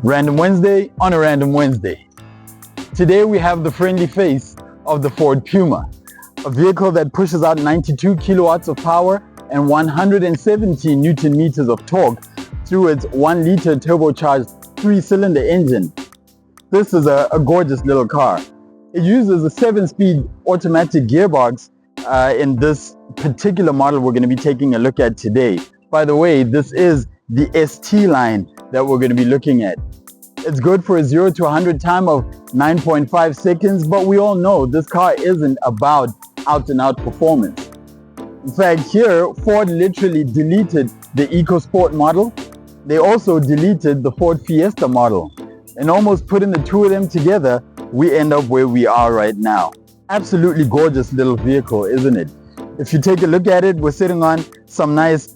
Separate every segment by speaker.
Speaker 1: Random Wednesday on a random Wednesday. Today we have the friendly face of the Ford Puma, a vehicle that pushes out 92 kilowatts of power and 117 Newton meters of torque through its 1-liter turbocharged 3-cylinder engine. This is a gorgeous little car. It uses a 7-speed automatic gearbox in this particular model we're going to be taking a look at today. By the way, this is the ST line that we're going to be looking at. It's good for a 0 to 100 time of 9.5 seconds, but we all know this car isn't about out-and-out performance. In fact, here, Ford literally deleted the EcoSport model. They also deleted the Ford Fiesta model. And almost putting the two of them together, we end up where we are right now. Absolutely gorgeous little vehicle, isn't it? If you take a look at it, we're sitting on some nice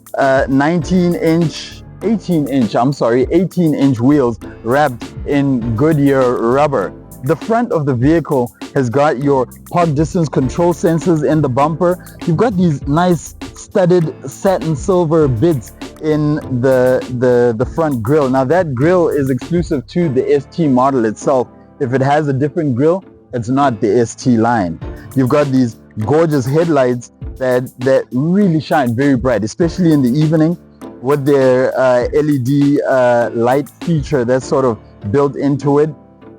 Speaker 1: 18-inch wheels wrapped in Goodyear rubber. The front of the vehicle has got your park distance control sensors in the bumper. You've got these nice studded satin silver bits in the front grille. Now that grille is exclusive to the ST model itself. If it has a different grille, it's not the ST line. You've got these gorgeous headlights that really shine very bright, especially in the evening with their LED light feature that's sort of built into it.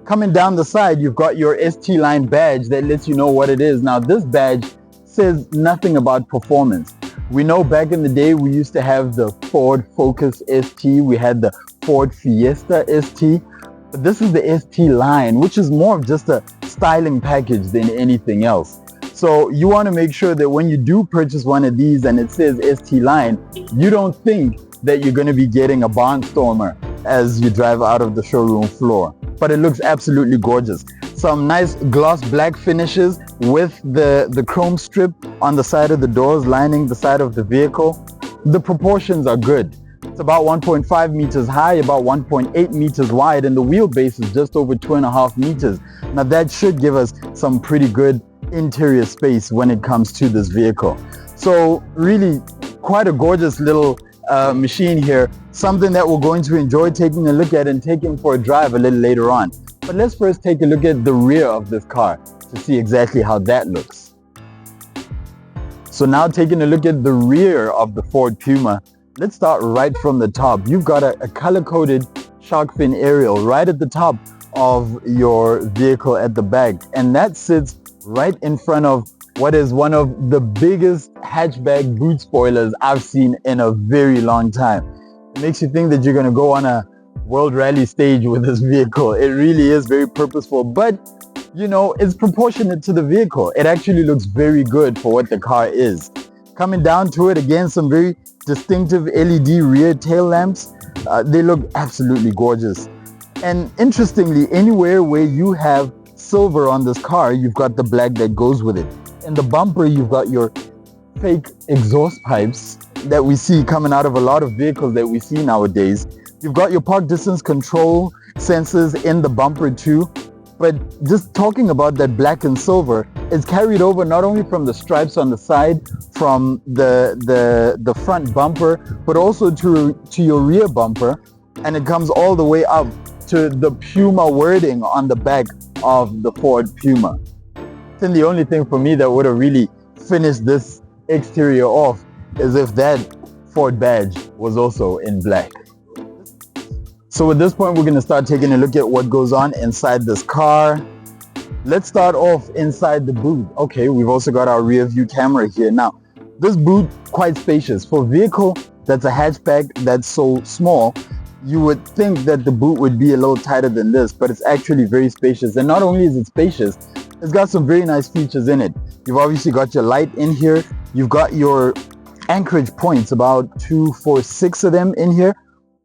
Speaker 1: Coming down the side, you've got your ST line badge that lets you know what it is. Now this badge says nothing about performance. We know back in the day we used to have the Ford Focus ST, we had the Ford Fiesta ST, but this is the ST line, which is more of just a styling package than anything else. So you want to make sure that when you do purchase one of these and it says ST line, you don't think that you're going to be getting a barnstormer as you drive out of the showroom floor. But it looks absolutely gorgeous. Some nice gloss black finishes with the chrome strip on the side of the doors lining the side of the vehicle. The proportions are good. It's about 1.5 meters high, about 1.8 meters wide, and the wheelbase is just over 2.5 meters. Now that should give us some pretty good interior space when it comes to this vehicle. So really quite a gorgeous little machine here, something that we're going to enjoy taking a look at and taking for a drive a little later on. But let's first take a look at the rear of this car to see exactly how that looks. So now taking a look at the rear of the Ford Puma, let's start right from the top. You've got a color-coded shark fin aerial right at the top of your vehicle at the back, and that sits right in front of what is one of the biggest hatchback boot spoilers I've seen in a very long time. It makes you think that you're going to go on a world rally stage with this vehicle. It really is very purposeful, but you know, it's proportionate to the vehicle. It actually looks very good for what the car is. Coming down to it, again, some very distinctive LED rear tail lamps. They look absolutely gorgeous. And interestingly, anywhere where you have silver on this car, you've got the black that goes with it. In the bumper, you've got your fake exhaust pipes that we see coming out of a lot of vehicles that we see nowadays. You've got your park distance control sensors in the bumper too. But just talking about that black and silver, it's carried over not only from the stripes on the side, from the front bumper, but also to your rear bumper. And it comes all the way up to the Puma wording on the back of the Ford Puma. Then the only thing for me that would have really finished this exterior off is if that Ford badge was also in black. So at this point, we're going to start taking a look at what goes on inside this car. Let's start off inside the boot. Okay, we've also got our rear view camera here. Now, this boot, quite spacious. For a vehicle that's a hatchback that's so small, you would think that the boot would be a little tighter than this, but it's actually very spacious. And not only is it spacious, it's got some very nice features in it. You've obviously got your light in here. You've got your anchorage points, about 2, 4, 6 of them in here.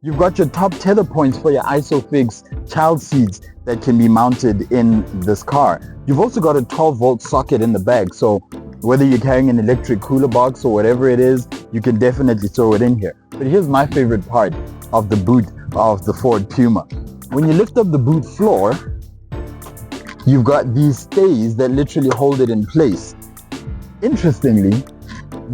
Speaker 1: You've got your top tether points for your ISOFIX child seats that can be mounted in this car. You've also got a 12-volt socket in the back, so whether you're carrying an electric cooler box or whatever it is, you can definitely throw it in here. But here's my favorite part of the boot of the Ford Puma. When you lift up the boot floor, you've got these stays that literally hold it in place. Interestingly,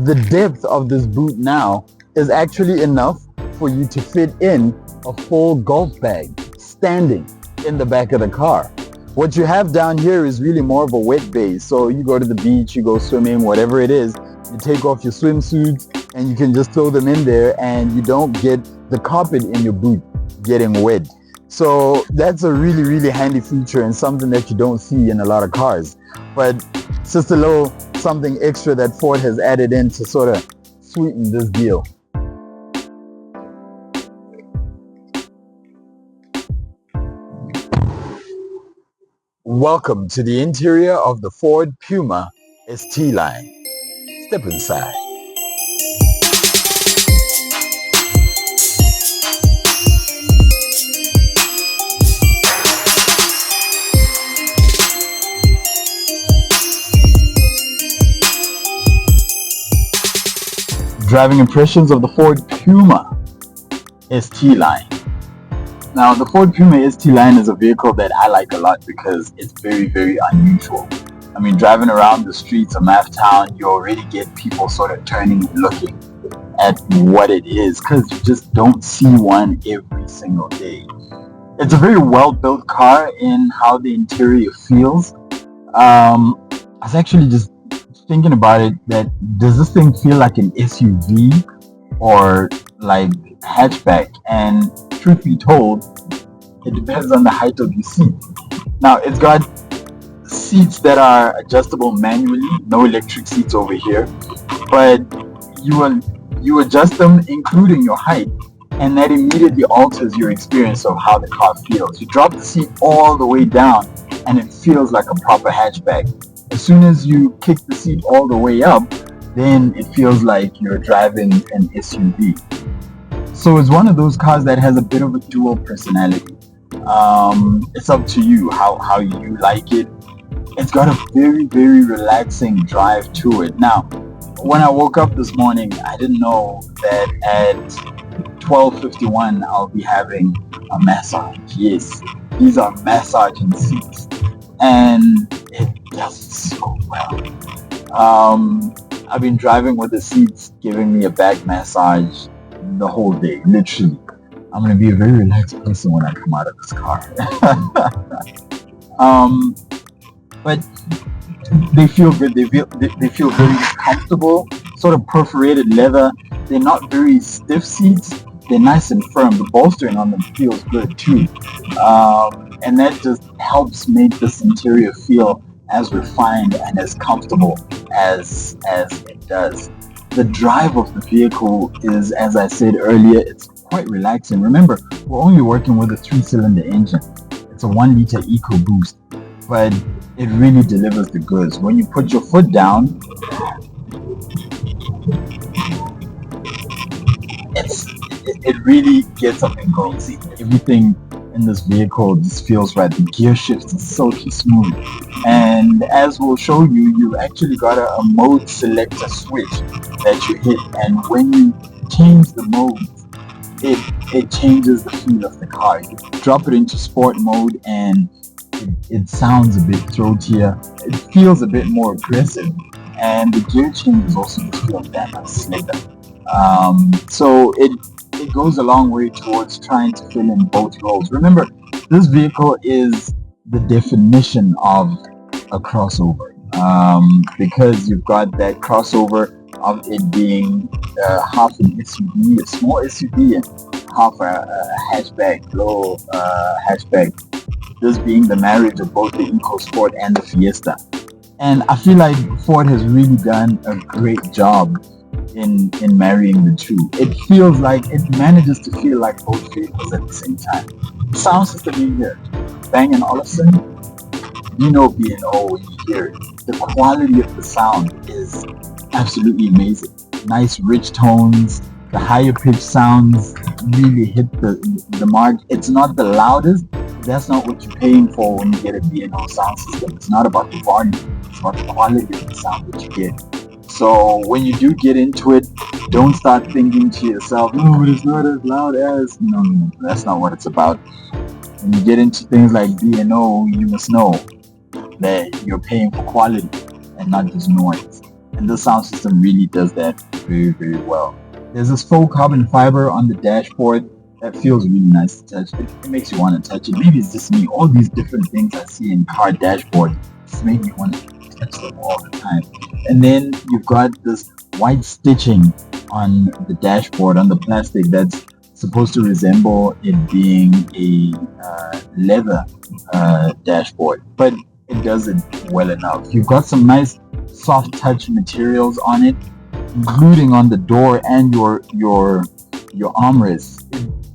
Speaker 1: the depth of this boot now is actually enough for you to fit in a full golf bag. standing in the back of the car. What you have down here is really more of a wet base. So you go to the beach, you go swimming, whatever it is, you take off your swimsuits and you can just throw them in there and you don't get the carpet in your boot getting wet. So that's a really, really handy feature and something that you don't see in a lot of cars. But it's just a little something extra that Ford has added in to sort of sweeten this deal. Welcome to the interior of the Ford Puma ST Line. Step inside. Driving impressions of the Ford Puma ST Line. Now, the Ford Puma ST Line is a vehicle that I like a lot because it's very, very unusual. I mean, driving around the streets of Math Town, you already get people sort of turning and looking at what it is because you just don't see one every single day. It's a very well-built car in how the interior feels. I was actually just thinking about it, that does this thing feel like an SUV or like hatchback? And truth be told, it depends on the height of your seat. Now, it's got seats that are adjustable manually, no electric seats over here, but you adjust them including your height, and that immediately alters your experience of how the car feels. You drop the seat all the way down and it feels like a proper hatchback. As soon as you kick the seat all the way up, then it feels like you're driving an SUV. So it's one of those cars that has a bit of a dual personality. It's up to you how you like it. It's got a very, very relaxing drive to it. Now, when I woke up this morning, I didn't know that at 12:51 I'll be having a massage. Yes, these are massaging seats, and it does so well. I've been driving with the seats giving me a back massage the whole day, literally. I'm going to be a very relaxed person when I come out of this car. But they feel good. They feel very comfortable, sort of perforated leather. They're not very stiff seats. They're nice and firm. The bolstering on them feels good too. And that just helps make this interior feel as refined and as comfortable as it does. The drive of the vehicle is, as I said earlier, it's quite relaxing. Remember, we're only working with a 3-cylinder engine. It's a 1-liter EcoBoost, but it really delivers the goods. When you put your foot down, it really gets something going. See, everything in this vehicle just feels right. The gear shifts are silky smooth, and as we'll show you, you actually got a mode selector switch that you hit, and when you change the mode, it changes the feel of the car. You drop it into sport mode and it sounds a bit throatier. It feels a bit more aggressive, and the gear changes also just feel that much slicker. So it goes a long way towards trying to fill in both roles. Remember, this vehicle is the definition of a crossover, because you've got that crossover of it being half an SUV, a small SUV, and half a hatchback, low hatchback. This being the marriage of both the EcoSport and the Fiesta. And I feel like Ford has really done a great job in marrying the two. It feels like it manages to feel like both vehicles at the same time. Sound system in here, Bang & Olufsen, you know B&O when you hear it. The quality of the sound is absolutely amazing. Nice rich tones, the higher pitched sounds really hit the mark. It's not the loudest. That's not what you're paying for when you get a B&O sound system. It's not about the volume. It's about the quality of the sound that you get. So when you do get into it, don't start thinking to yourself, "Oh, it's not as loud as." No, that's not what it's about. When you get into things like B&O, you must know that you're paying for quality and not just noise. And this sound system really does that very, very well. There's this faux carbon fiber on the dashboard That feels really nice to touch. It makes you want to touch it. Maybe it's just me. All these different things I see in car dashboard just make me want to touch them all the time. And then you've got this white stitching on the dashboard, on the plastic, that's supposed to resemble it being a leather dashboard, but it does it well enough. You've got some nice soft touch materials on it, including on the door and your armrest.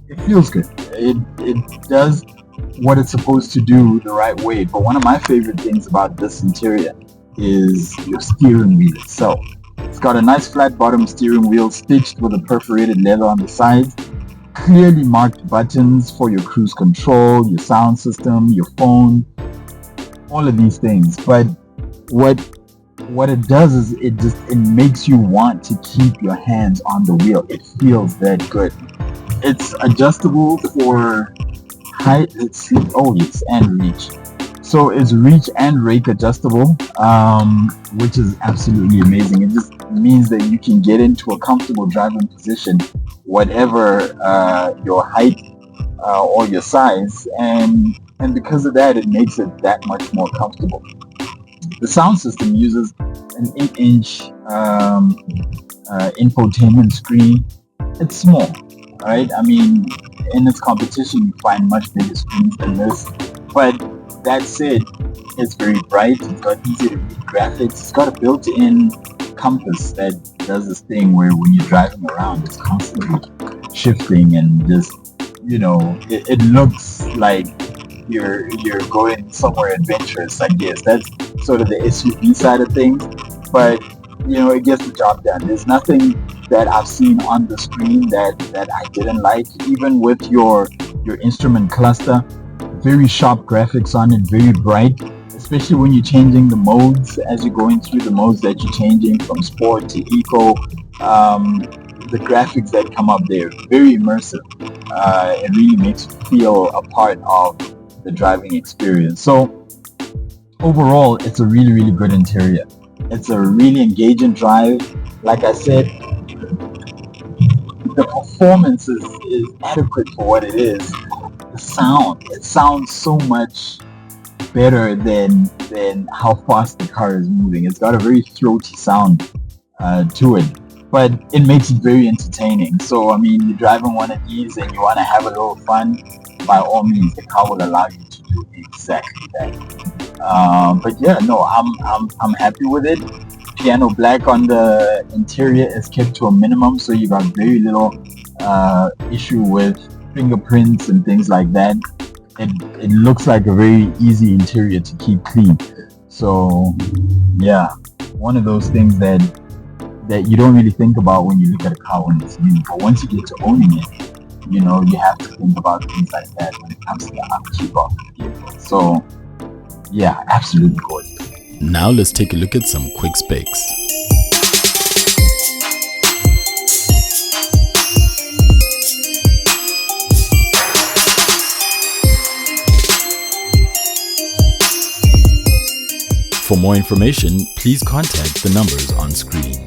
Speaker 1: It feels good. It does what it's supposed to do the right way. But one of my favorite things about this interior is your steering wheel itself. It's got a nice flat bottom steering wheel stitched with a perforated leather on the sides, clearly marked buttons for your cruise control, your sound system, your phone, all of these things. But what it does is it makes you want to keep your hands on the wheel. It feels that good. It's adjustable for height, and reach. So it's reach and rake adjustable, which is absolutely amazing. It just means that you can get into a comfortable driving position, whatever your height or your size, and because of that, it makes it that much more comfortable. The sound system uses an 8-inch infotainment screen. It's small, right? I mean, in its competition, you find much bigger screens than this. But that said, it's very bright. It's got easy to read graphics. It's got a built-in compass that does this thing where when you're driving around, it's constantly shifting and just, it looks like you're going somewhere adventurous, I guess. That's sort of the SUV side of things, but it gets the job done. There's nothing that I've seen on the screen that I didn't like. Even with your instrument cluster, very sharp graphics on it, very bright, especially when you're changing the modes. As you're going through the modes that you're changing from sport to eco, the graphics that come up there, very immersive. It really makes you feel a part of the driving experience. So overall, it's a really, really good interior. It's a really engaging drive. Like I said, the performance is adequate for what it is. The sound, it sounds so much better than how fast the car is moving. It's got a very throaty sound to it, but it makes it very entertaining. So I mean, you're driving one of these and you want to have a little fun, by all means, the car will allow you to do exactly that. But yeah, no, I'm happy with it. Piano black on the interior is kept to a minimum, so you got very little issue with fingerprints and things like that. It looks like a very easy interior to keep clean. So yeah, one of those things that you don't really think about when you look at a car when it's new, but once you get to owning it, you have to think about things like that when it comes to the upkeep of the vehicle. So yeah, absolutely gorgeous.
Speaker 2: Now let's take a look at some quick specs. For more information, please contact the numbers on screen.